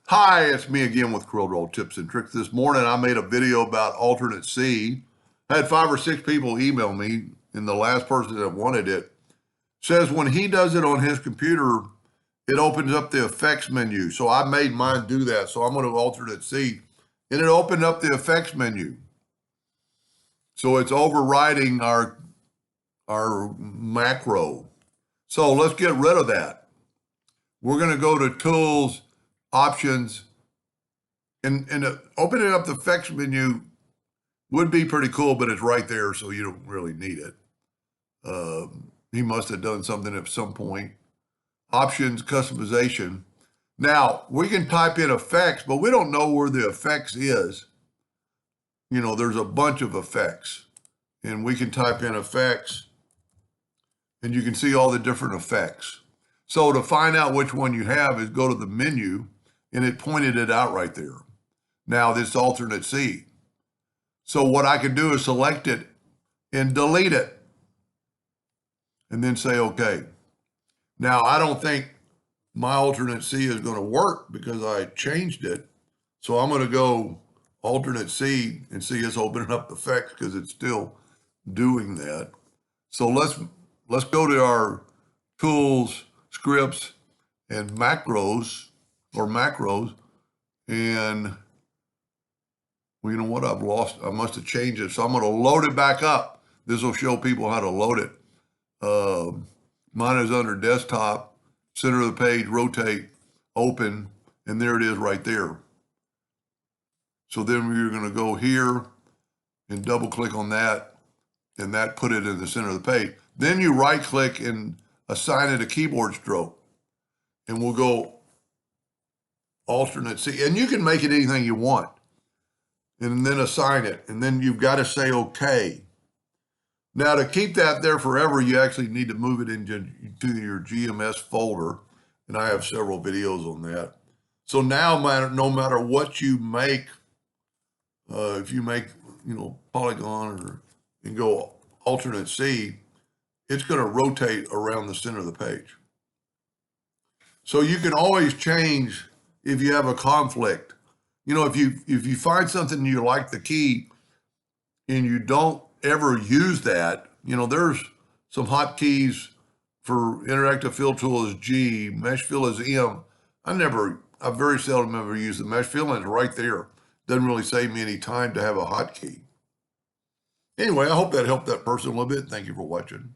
Hi, it's me again with Corel tips and tricks. This morning I made a video about alternate C. I had 5 or 6 people email me, and the last person that wanted it says when he does it on his computer, it opens up the effects menu. So I made mine do that. So I'm going to alternate C, and it opened up the effects menu. So it's overriding our macro. So let's get rid of that. We're going to go to Tools, Options, and opening up the effects menu would be pretty cool, but it's right there, so you don't really need it. He must have done something at some point. Options, customization. Now, we can type in effects, but we don't know where the effects is. You know, there's a bunch of effects, and we can type in effects, and you can see all the different effects. So to find out which one you have is go to the menu, and it pointed it out right there. Now this alternate C. So what I can do is select it and delete it and then say, okay. Now I don't think my alternate C is going to work because I changed it. So I'm going to go alternate C and see it's opening up the effects because it's still doing that. So let's go to our tools, scripts, and macros, and well, you know what? I must have changed it. So I'm going to load it back up. This will show people how to load it. Mine is under desktop, center of the page, rotate, open, and there it is right there. So then we're going to go here and double click on that, and that put it in the center of the page. Then you right click and assign it a keyboard stroke, and we'll go alternate C, and you can make it anything you want. And then assign it, and then you've got to say okay. Now to keep that there forever, you actually need to move it into your GMS folder, and I have several videos on that. So now no matter what you make, if you make polygon and go alternate C, it's going to rotate around the center of the page. So you can always change if you have a conflict. You know, if you find something you like the key and you don't ever use that, you know, there's some hotkeys for interactive fill tool is G, mesh fill is M. I very seldom ever use the mesh fill, and it's right there. Doesn't really save me any time to have a hotkey. Anyway, I hope that helped that person a little bit. Thank you for watching.